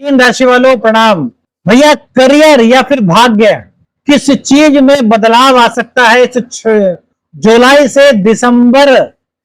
Mean राशि वालों प्रणाम। भैया, करियर या फिर भाग्य, किस चीज में बदलाव आ सकता है इस जुलाई से दिसंबर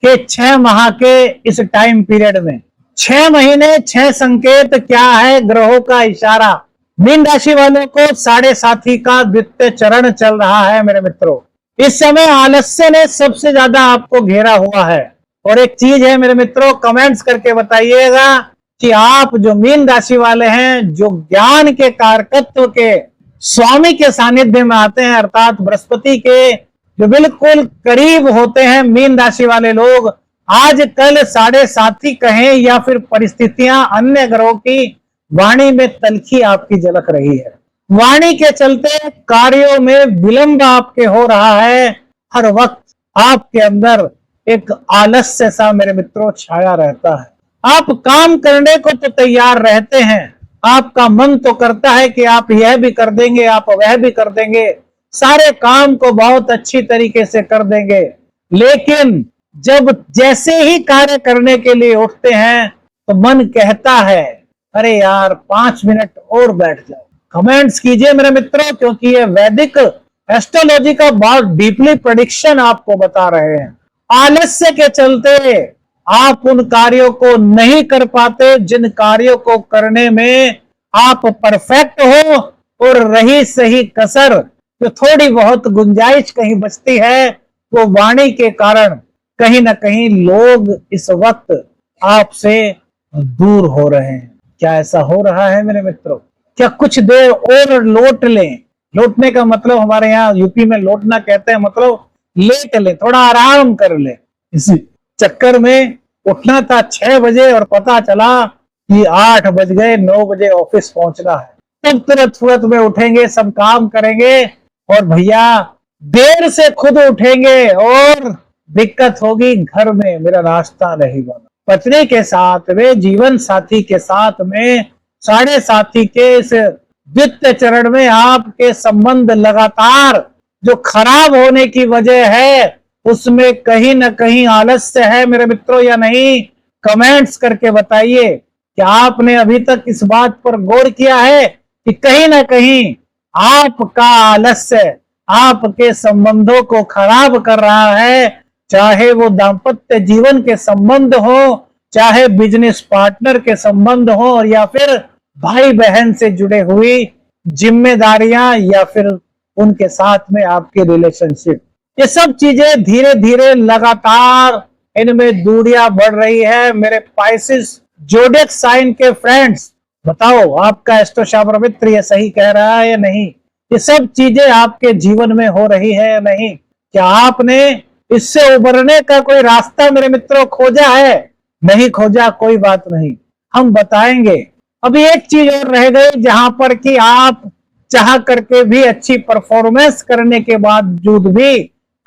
के 6 माह के इस टाइम पीरियड में? 6 महीने 6 संकेत क्या है ग्रहों का इशारा? मीन राशि वालों को 7.5 का द्वितीय चरण चल रहा है मेरे मित्रों। इस समय आलस्य ने सबसे ज्यादा आपको घेरा हुआ है। और एक चीज है मेरे मित्रों, कमेंट्स करके बताइएगा कि आप जो मीन राशि वाले हैं, जो ज्ञान के कारकत्व के स्वामी के सानिध्य में आते हैं, अर्थात बृहस्पति के जो बिल्कुल करीब होते हैं मीन राशि वाले लोग, आज कल 7.5 कहें या फिर परिस्थितियां अन्य ग्रहों की वाणी में तलखी आपकी झलक रही है। वाणी के चलते कार्यों में विलंब आपके हो रहा है। हर वक्त आपके अंदर एक आलस्य सा मेरे मित्रों छाया रहता है। आप काम करने को तो तैयार रहते हैं, आपका मन तो करता है कि आप यह भी कर देंगे, आप वह भी कर देंगे, सारे काम को बहुत अच्छी तरीके से कर देंगे, लेकिन जब जैसे ही कार्य करने के लिए उठते हैं तो मन कहता है अरे यार 5 मिनट और बैठ जाओ। कमेंट्स कीजिए मेरे मित्रों, क्योंकि ये वैदिक एस्ट्रोलॉजी का बहुत डीपली प्रेडिक्शन आपको बता रहे हैं। आलस्य के चलते आप उन कार्यों को नहीं कर पाते जिन कार्यों को करने में आप परफेक्ट हो, और रही सही कसर जो थोड़ी बहुत गुंजाइश कहीं बचती है, वो वाणी के कारण कहीं ना कहीं लोग इस वक्त आपसे दूर हो रहे हैं। क्या ऐसा हो रहा है मेरे मित्रों? क्या कुछ देर और लौट लें? लौटने का मतलब हमारे यहाँ यूपी में लौटना कहते हैं, मतलब लेट ले, थोड़ा आराम कर ले। इसी चक्कर में उठना था 6 बजे और पता चला कि 8 बज गए, 9 बजे ऑफिस पहुंचना है। तब तुरंत में उठेंगे, सब काम करेंगे, और भैया देर से खुद उठेंगे और दिक्कत होगी घर में, मेरा नाश्ता नहीं बना। पत्नी के साथ में, जीवन साथी के साथ में 7.5 के इस द्वितीय चरण में आपके संबंध लगातार जो खराब होने की वजह है, उसमें कहीं ना कहीं आलस्य है मेरे मित्रों या नहीं? कमेंट्स करके बताइए कि आपने अभी तक इस बात पर गौर किया है कि कहीं ना कहीं आपका आलस्य आपके संबंधों को खराब कर रहा है, चाहे वो दाम्पत्य जीवन के संबंध हो, चाहे बिजनेस पार्टनर के संबंध हो, और या फिर भाई बहन से जुड़े हुई जिम्मेदारियां, या फिर उनके साथ में आपकी रिलेशनशिप। ये सब चीजें धीरे धीरे लगातार इनमें दूरियां बढ़ रही है। मेरे पाइसिस जोडियक साइन के फ्रेंड्स, बताओ आपका एस्ट्रोशास्त्र मित्र ये सही कह रहा है या नहीं? ये सब चीजें आपके जीवन में हो रही है या नहीं? क्या आपने इससे उबरने का कोई रास्ता मेरे मित्रों खोजा है? नहीं खोजा, कोई बात नहीं, हम बताएंगे। अभी एक चीज और रह गई जहां पर कि आप चाह करके भी अच्छी परफॉर्मेंस करने के बावजूद भी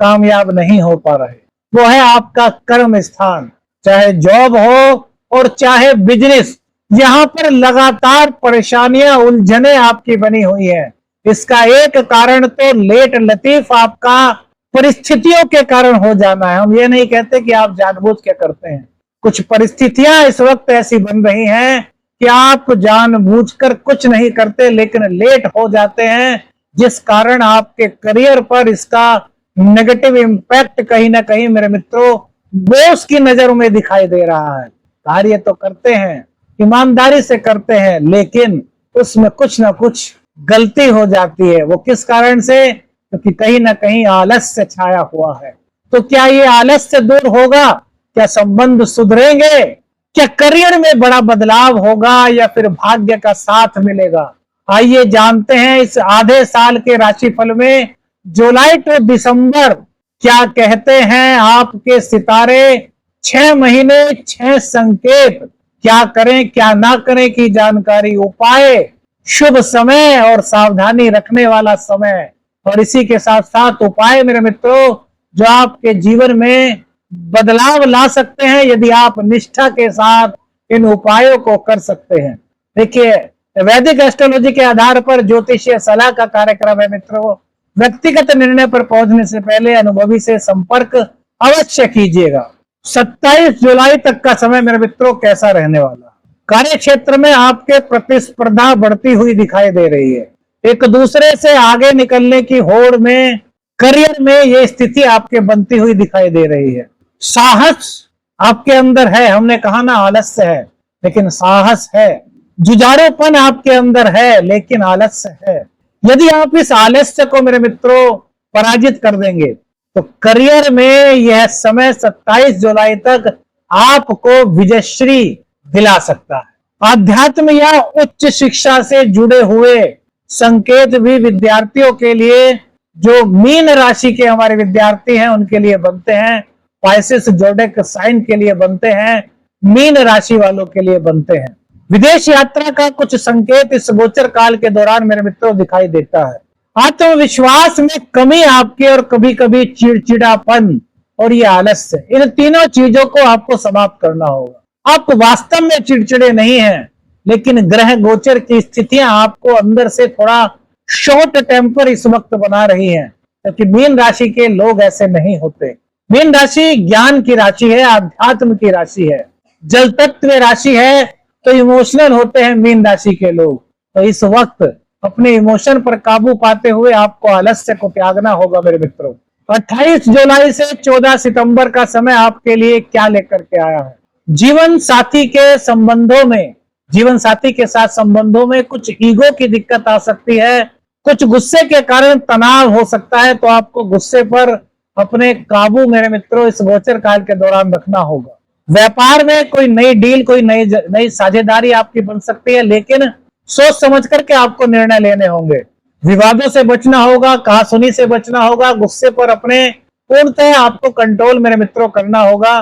कामयाब नहीं हो पा रहे, वो है आपका कर्म स्थान, चाहे जॉब हो और चाहे बिजनेस। यहाँ पर लगातार परेशानियां, उलझने आपकी बनी हुई है। इसका एक कारण तो लेट लतीफ आपका परिस्थितियों के कारण हो जाना है। हम ये नहीं कहते कि आप जानबूझ के करते हैं, कुछ परिस्थितियां इस वक्त ऐसी बन रही हैं कि आप जानबूझकर कुछ नहीं करते, लेकिन लेट हो जाते हैं, जिस कारण आपके करियर पर इसका नेगेटिव इंपैक्ट कहीं ना कहीं मेरे मित्रों बॉस की नजर में दिखाई दे रहा है। कार्य तो करते हैं, ईमानदारी से करते हैं, लेकिन उसमें कुछ ना कुछ गलती हो जाती है। वो किस कारण से? क्योंकि कहीं ना कहीं आलस्य छाया हुआ है। तो क्या ये आलस्य दूर होगा? क्या संबंध सुधरेंगे? क्या करियर में बड़ा बदलाव होगा, या फिर भाग्य का साथ मिलेगा? आइए जानते हैं इस आधे साल के राशिफल में जुलाई टू दिसंबर क्या कहते हैं आपके सितारे। 6 महीने 6 संकेत, क्या करें क्या ना करें की जानकारी, उपाय, शुभ समय और सावधानी रखने वाला समय, और इसी के साथ साथ उपाय मेरे मित्रों जो आपके जीवन में बदलाव ला सकते हैं यदि आप निष्ठा के साथ इन उपायों को कर सकते हैं। देखिए, वैदिक एस्ट्रोलॉजी के आधार पर ज्योतिषीय सलाह का कार्यक्रम है मित्रों। व्यक्तिगत निर्णय पर पहुंचने से पहले अनुभवी से संपर्क अवश्य कीजिएगा। 27 जुलाई तक का समय मेरे मित्रों कैसा रहने वाला? कार्य क्षेत्र में आपके प्रतिस्पर्धा बढ़ती हुई दिखाई दे रही है। एक दूसरे से आगे निकलने की होड़ में करियर में ये स्थिति आपके बनती हुई दिखाई दे रही है। साहस आपके अंदर है, हमने कहा ना आलस्य है, लेकिन साहस है। जुझारूपन आपके अंदर है, लेकिन आलस्य है। यदि आप इस आलस्य को मेरे मित्रों पराजित कर देंगे तो करियर में यह समय 27 जुलाई तक आपको विजयश्री दिला सकता है। आध्यात्म या उच्च शिक्षा से जुड़े हुए संकेत भी विद्यार्थियों के लिए, जो मीन राशि के हमारे विद्यार्थी हैं उनके लिए बनते हैं, पाइसेस जोडिक साइन के लिए बनते हैं, मीन राशि वालों के लिए बनते हैं। विदेश यात्रा का कुछ संकेत इस गोचर काल के दौरान मेरे मित्रों दिखाई देता है। आत्मविश्वास में कमी आपके, और कभी कभी चिड़चिड़ापन और ये आलस्य, इन तीनों चीजों को आपको समाप्त करना होगा। आप वास्तव में चिड़चिड़े नहीं हैं, लेकिन ग्रह गोचर की स्थितियां आपको अंदर से थोड़ा शॉर्ट टेम्पर इस वक्त बना रही हैं, क्योंकि मीन राशि के लोग ऐसे नहीं होते। मीन राशि ज्ञान की राशि है, आध्यात्म की राशि है, जल तत्व राशि है, तो इमोशनल होते हैं मीन राशि के लोग। तो इस वक्त अपने इमोशन पर काबू पाते हुए आपको आलस्य को त्यागना होगा मेरे मित्रों। 28 जुलाई से 14 सितंबर का समय आपके लिए क्या लेकर के आया है? जीवन साथी के संबंधों में, जीवन साथी के साथ संबंधों में कुछ ईगो की दिक्कत आ सकती है, कुछ गुस्से के कारण तनाव हो सकता है, तो आपको गुस्से पर अपने काबू मेरे मित्रों इस गोचर काल के दौरान रखना होगा। व्यापार में कोई नई डील, कोई नई साझेदारी आपकी बन सकती है, लेकिन सोच समझ करके आपको निर्णय लेने होंगे। विवादों से बचना होगा, कहासुनी से बचना होगा, गुस्से पर अपने पूर्णतः आपको कंट्रोल मेरे मित्रों करना होगा।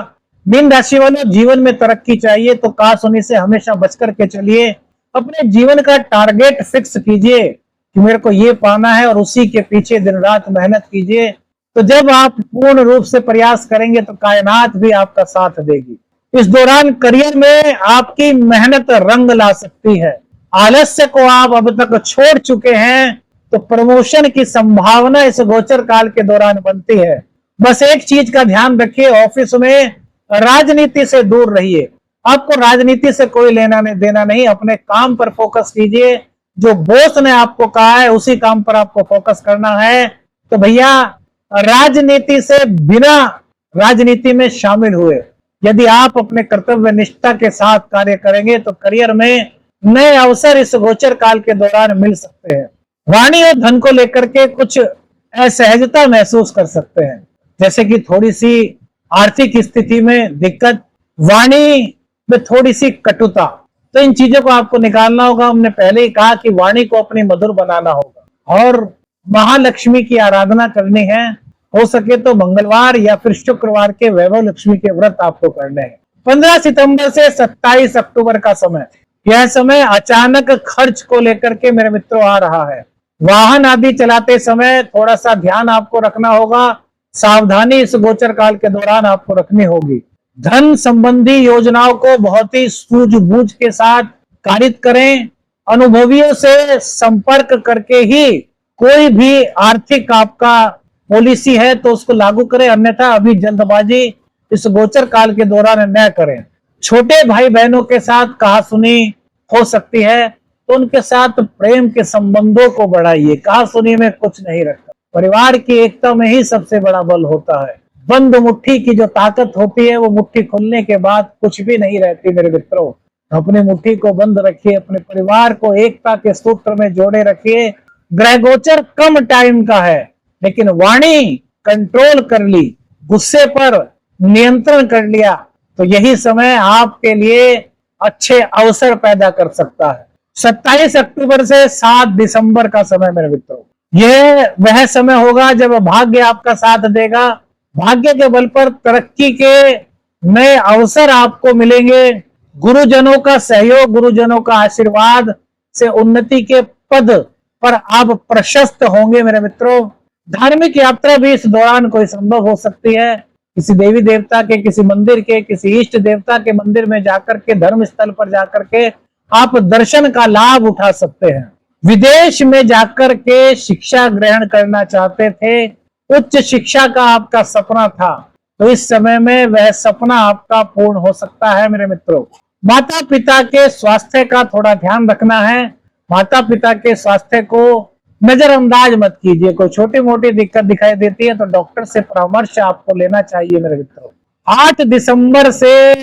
मीन राशि वालों, जीवन में तरक्की चाहिए तो कहासुनी से हमेशा बच करके चलिए। अपने जीवन का टारगेट फिक्स कीजिए कि मेरे को ये पाना है, और उसी के पीछे दिन रात मेहनत कीजिए। तो जब आप पूर्ण रूप से प्रयास करेंगे तो कायनात भी आपका साथ देगी। इस दौरान करियर में आपकी मेहनत रंग ला सकती है। आलस्य को आप अब तक छोड़ चुके हैं तो प्रमोशन की संभावना इस गोचर काल के दौरान बनती है। बस एक चीज का ध्यान रखिए, ऑफिस में राजनीति से दूर रहिए। आपको राजनीति से कोई लेना देना नहीं, अपने काम पर फोकस कीजिए। जो बॉस ने आपको कहा है उसी काम पर आपको फोकस करना है। तो भैया, राजनीति से बिना राजनीति में शामिल हुए यदि आप अपने कर्तव्य निष्ठा के साथ कार्य करेंगे तो करियर में नए अवसर इस गोचर काल के दौरान मिल सकते हैं। वाणी और धन को लेकर के कुछ असहजता महसूस कर सकते हैं, जैसे कि थोड़ी सी आर्थिक स्थिति में दिक्कत, वाणी में थोड़ी सी कटुता। तो इन चीजों को आपको निकालना होगा। हमने पहले ही कहा कि वाणी को अपनी मधुर बनाना होगा और महालक्ष्मी की आराधना करनी है। हो सके तो मंगलवार या फिर शुक्रवार के वैभव लक्ष्मी के व्रत आपको करने हैं। 15 सितंबर से 27 अक्टूबर का समय, यह समय अचानक खर्च को लेकर के मेरे मित्रों आ रहा है। वाहन आदि चलाते समय थोड़ा सा ध्यान आपको रखना होगा, सावधानी इस गोचर काल के दौरान आपको रखनी होगी। धन संबंधी योजनाओं को बहुत ही सूझबूझ के साथ कारित करें। अनुभवियों से संपर्क करके ही कोई भी आर्थिक आपका पॉलिसी है तो उसको लागू करें, अन्यथा अभी जल्दबाजी इस गोचर काल के दौरान न करें। छोटे भाई बहनों के साथ कहासुनी हो सकती है तो उनके साथ प्रेम के संबंधों को बढ़ाइए। कहासुनी में कुछ नहीं रखता। परिवार की एकता में ही सबसे बड़ा बल होता है। बंद मुट्ठी की जो ताकत होती है वो मुट्ठी खुलने के बाद कुछ भी नहीं रहती मेरे मित्रों। अपनी मुट्ठी को बंद रखिए, अपने परिवार को एकता के सूत्र में जोड़े रखिए। ग्रह गोचर कम टाइम का है, लेकिन वाणी कंट्रोल कर ली, गुस्से पर नियंत्रण कर लिया तो यही समय आपके लिए अच्छे अवसर पैदा कर सकता है। 27 अक्टूबर से 7 दिसंबर का समय मेरे मित्रों, यह वह समय होगा जब भाग्य आपका साथ देगा। भाग्य के बल पर तरक्की के नए अवसर आपको मिलेंगे। गुरुजनों का सहयोग, गुरुजनों का आशीर्वाद से उन्नति के पद पर आप प्रशस्त होंगे मेरे मित्रों। धार्मिक यात्रा भी इस दौरान कोई संभव हो सकती है। किसी देवी देवता के, किसी मंदिर के, किसी इष्ट देवता के मंदिर में जाकर के, धर्म स्थल पर जाकर के आप दर्शन का लाभ उठा सकते हैं। विदेश में जाकर के शिक्षा ग्रहण करना चाहते थे, उच्च शिक्षा का आपका सपना था, तो इस समय में वह सपना आपका पूर्ण हो सकता है मेरे मित्रों। माता पिता के स्वास्थ्य का थोड़ा ध्यान रखना है। माता पिता के स्वास्थ्य को नजरअंदाज मत कीजिए। कोई छोटी मोटी दिक्कत दिखाई देती है तो डॉक्टर से परामर्श आपको लेना चाहिए मेरे मित्रों। 8 दिसंबर से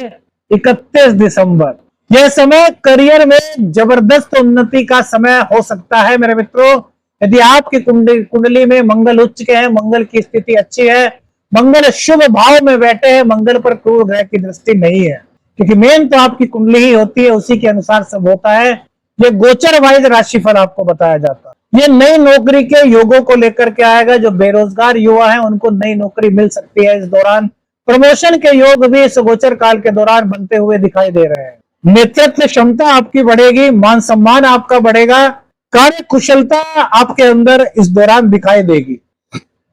31 दिसंबर यह समय करियर में जबरदस्त उन्नति का समय हो सकता है मेरे मित्रों। यदि आपकी कुंडली में मंगल उच्च के है, मंगल की स्थिति अच्छी है, मंगल शुभ भाव में बैठे हैं, मंगल पर क्रूर ग्रह की दृष्टि नहीं है, क्योंकि मेन तो आपकी कुंडली ही होती है, उसी के अनुसार सब होता है। ये गोचर वाइज राशिफल आपको बताया जाता है। ये नई नौकरी के योगों को लेकर के आएगा। जो बेरोजगार युवा है उनको नई नौकरी मिल सकती है इस दौरान। प्रमोशन के योग भी इस गोचर काल के दौरान बनते हुए दिखाई दे रहे हैं। नेतृत्व क्षमता आपकी बढ़ेगी, मान सम्मान आपका बढ़ेगा, कार्य कुशलता आपके अंदर इस दौरान दिखाई देगी।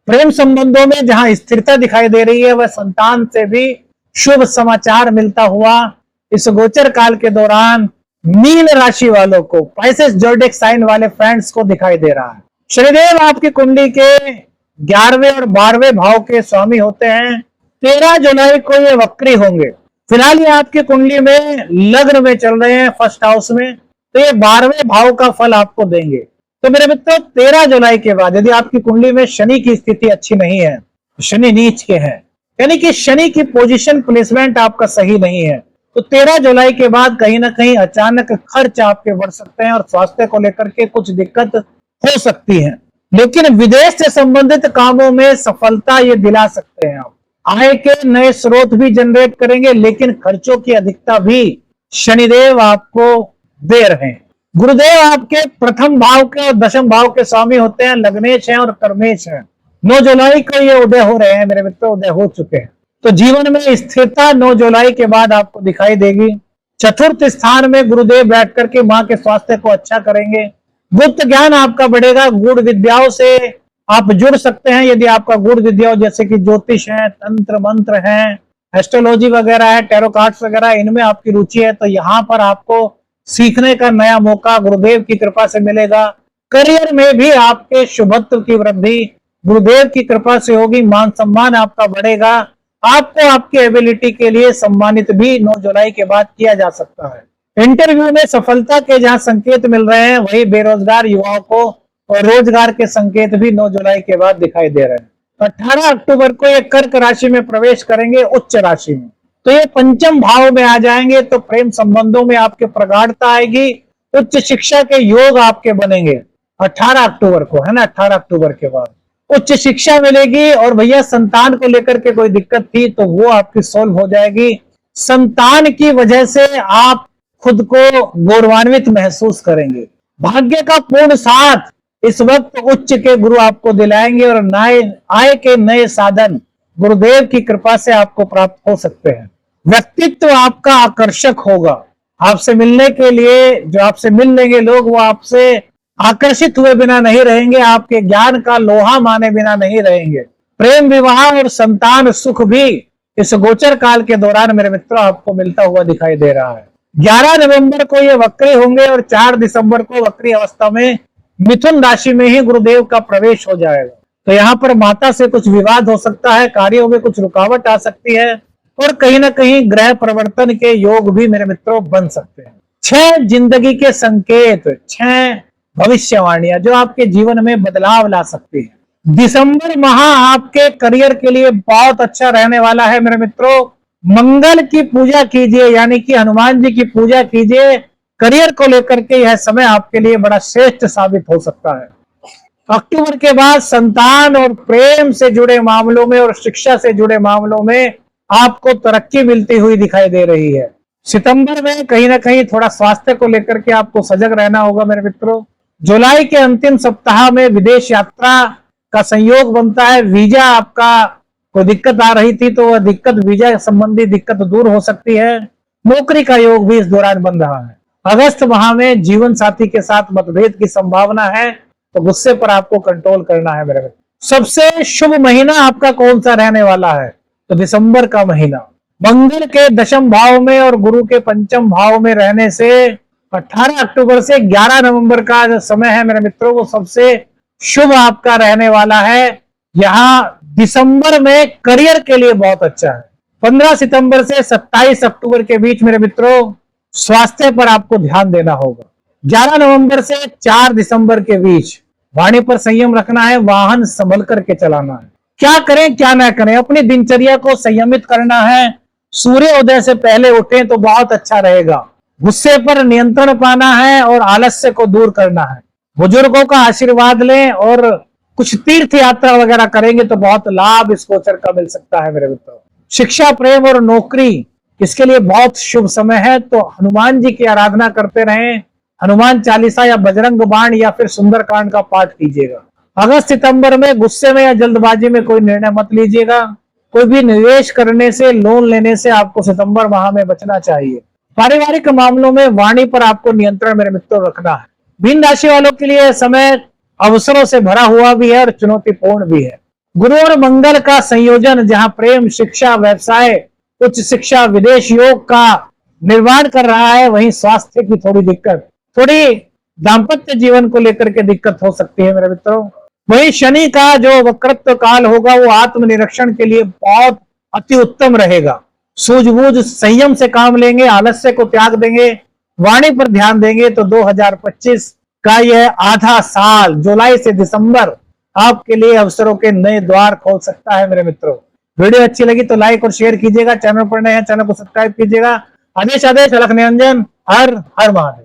प्रेम संबंधों में जहां स्थिरता दिखाई दे रही है, वह संतान से भी शुभ समाचार मिलता हुआ इस गोचर काल के दौरान मीन राशि वालों को, पाइसेस जोडिक साइन वाले फ्रेंड्स को दिखाई दे रहा है। शनिदेव आपकी कुंडली के 11वें और 12वें भाव के स्वामी होते हैं। 13 जुलाई को ये वक्री होंगे। फिलहाल ये आपकी कुंडली में लग्न में चल रहे हैं, फर्स्ट हाउस में, तो ये 12वें भाव का फल आपको देंगे। तो मेरे मित्रों 13 जुलाई के बाद यदि आपकी कुंडली में शनि की स्थिति अच्छी नहीं है, शनि नीच के हैं, यानी कि शनि की पोजीशन प्लेसमेंट आपका सही नहीं है, तो 13 जुलाई के बाद कहीं ना कहीं अचानक खर्च आपके बढ़ सकते हैं और स्वास्थ्य को लेकर के कुछ दिक्कत हो सकती है। लेकिन विदेश से संबंधित कामों में सफलता ये दिला सकते हैं। आप आय के नए स्रोत भी जनरेट करेंगे, लेकिन खर्चों की अधिकता भी शनिदेव आपको दे रहे हैं। गुरुदेव आपके प्रथम भाव के और दशम भाव के स्वामी होते हैं, लग्नेश हैं और कर्मेश हैं। 9 जुलाई को ये उदय हो रहे हैं मेरे मित्रों, उदय हो चुके हैं। तो जीवन में स्थिरता 9 जुलाई के बाद आपको दिखाई देगी। चतुर्थ स्थान में गुरुदेव बैठ करके मां के स्वास्थ्य को अच्छा करेंगे। गुप्त ज्ञान आपका बढ़ेगा। गूढ़ विद्याओं से आप जुड़ सकते हैं। यदि आपका गूढ़ विद्या जैसे कि ज्योतिष है, तंत्र मंत्र है, एस्ट्रोलॉजी वगैरह है, टैरो कार्ड्स वगैरह, इनमें आपकी रुचि है तो यहाँ पर आपको सीखने का नया मौका गुरुदेव की कृपा से मिलेगा। करियर में भी आपके शुभत्व की वृद्धि गुरुदेव की कृपा से होगी। मान सम्मान आपका बढ़ेगा। आपको आपकी एबिलिटी के लिए सम्मानित भी 9 जुलाई के बाद किया जा सकता है। इंटरव्यू में सफलता के जहां संकेत मिल रहे हैं, वही बेरोजगार युवाओं को और रोजगार के संकेत भी 9 जुलाई के बाद दिखाई दे रहे हैं। 18 अक्टूबर को ये कर्क राशि में प्रवेश करेंगे, उच्च राशि में, तो ये पंचम भाव में आ जाएंगे। तो प्रेम संबंधों में आपके प्रगाढ़ता आएगी। उच्च शिक्षा के योग आपके बनेंगे 18 अक्टूबर को, है ना। 18 अक्टूबर के बाद उच्च शिक्षा मिलेगी। और भैया संतान को लेकर के कोई दिक्कत थी तो वो आपकी सोल्व हो जाएगी। संतान की वजह से आप खुद को गौरवान्वित महसूस करेंगे। भाग्य का पूर्ण साथ इस वक्त उच्च के गुरु आपको दिलाएंगे और नए आय के नए साधन गुरुदेव की कृपा से आपको प्राप्त हो सकते हैं। व्यक्तित्व आपका आकर्षक होगा। आपसे मिलने के लिए जो आपसे मिल लेंगे लोग, वो आपसे आकर्षित हुए बिना नहीं रहेंगे, आपके ज्ञान का लोहा माने बिना नहीं रहेंगे। प्रेम विवाह और संतान सुख भी इस गोचर काल के दौरान मेरे मित्रों आपको मिलता हुआ दिखाई दे रहा है। 11 नवंबर को ये वक्री होंगे और 4 दिसंबर को वक्री अवस्था में मिथुन राशि में ही गुरुदेव का प्रवेश हो जाएगा। तो यहाँ पर माता से कुछ विवाद हो सकता है, कार्यों में कुछ रुकावट आ सकती है और कहीं ना कहीं ग्रह परिवर्तन के योग भी मेरे मित्रों बन सकते हैं। 6 जिंदगी के संकेत, 6 भविष्यवाणियां जो आपके जीवन में बदलाव ला सकती है। दिसंबर माह आपके करियर के लिए बहुत अच्छा रहने वाला है मेरे मित्रों। मंगल की पूजा कीजिए, यानी कि हनुमान जी की पूजा कीजिए। करियर को लेकर के यह समय आपके लिए बड़ा श्रेष्ठ साबित हो सकता है। अक्टूबर के बाद संतान और प्रेम से जुड़े मामलों में और शिक्षा से जुड़े मामलों में आपको तरक्की मिलती हुई दिखाई दे रही है। सितंबर में कहीं ना कहीं थोड़ा स्वास्थ्य को लेकर के आपको सजग रहना होगा मेरे मित्रों। जुलाई के अंतिम सप्ताह में विदेश यात्रा का संयोग बनता है। वीजा आपका कोई दिक्कत आ रही थी तो वह दिक्कत, वीजा संबंधी दिक्कत दूर हो सकती है। नौकरी का योग भी इस दौरान बन रहा है। अगस्त माह में जीवन साथी के साथ मतभेद की संभावना है, तो गुस्से पर आपको कंट्रोल करना है मेरे मित्र। सबसे शुभ महीना आपका कौन सा रहने वाला है, तो दिसंबर का महीना। मंगल के दशम भाव में और गुरु के पंचम भाव में रहने से 18 अक्टूबर से 11 नवंबर का जो समय है मेरे मित्रों, वो सबसे शुभ आपका रहने वाला है। यहाँ दिसंबर में करियर के लिए बहुत अच्छा है। 15 सितंबर से 27 अक्टूबर के बीच मेरे मित्रों स्वास्थ्य पर आपको ध्यान देना होगा। 11 नवंबर से 4 दिसंबर के बीच वाणी पर संयम रखना है, वाहन संभल करके चलाना है। क्या करें क्या ना करें, अपनी दिनचर्या को संयमित करना है। सूर्योदय से पहले उठें तो बहुत अच्छा रहेगा। गुस्से पर नियंत्रण पाना है और आलस्य को दूर करना है। बुजुर्गों का आशीर्वाद लें और कुछ तीर्थ यात्रा वगैरह करेंगे तो बहुत लाभ इस गोचर का मिल सकता है मेरे मित्रों। शिक्षा, प्रेम और नौकरी, इसके लिए बहुत शुभ समय है, तो हनुमान जी की आराधना करते रहें। हनुमान चालीसा या बजरंग बाण या फिर सुंदरकांड का पाठ कीजिएगा। अगस्त सितंबर में गुस्से में या जल्दबाजी में कोई निर्णय मत लीजिएगा। कोई भी निवेश करने से, लोन लेने से आपको सितंबर माह में बचना चाहिए। पारिवारिक मामलों में वाणी पर आपको नियंत्रण मेरे मित्रों रखना है। मीन राशि वालों के लिए समय अवसरों से भरा हुआ भी है और चुनौतीपूर्ण भी है। गुरु और मंगल का संयोजन जहां प्रेम, शिक्षा, व्यवसाय, उच्च शिक्षा, विदेश योग का निर्माण कर रहा है, वहीं स्वास्थ्य की थोड़ी दिक्कत, थोड़ी दाम्पत्य जीवन को लेकर के दिक्कत हो सकती है मेरे मित्रों। वहीं शनि का जो वक्रत्व काल होगा वो आत्मनिरीक्षण के लिए बहुत अति उत्तम रहेगा। सूझबूझ संयम से काम लेंगे, आलस्य को त्याग देंगे, वाणी पर ध्यान देंगे तो 2025 का यह आधा साल, जुलाई से दिसंबर, आपके लिए अवसरों के नए द्वार खोल सकता है मेरे मित्रों। वीडियो अच्छी लगी तो लाइक और शेयर कीजिएगा। चैनल पर नए हैं, चैनल को सब्सक्राइब कीजिएगा। आदेश अलख निरंजन। हर हर महादेव।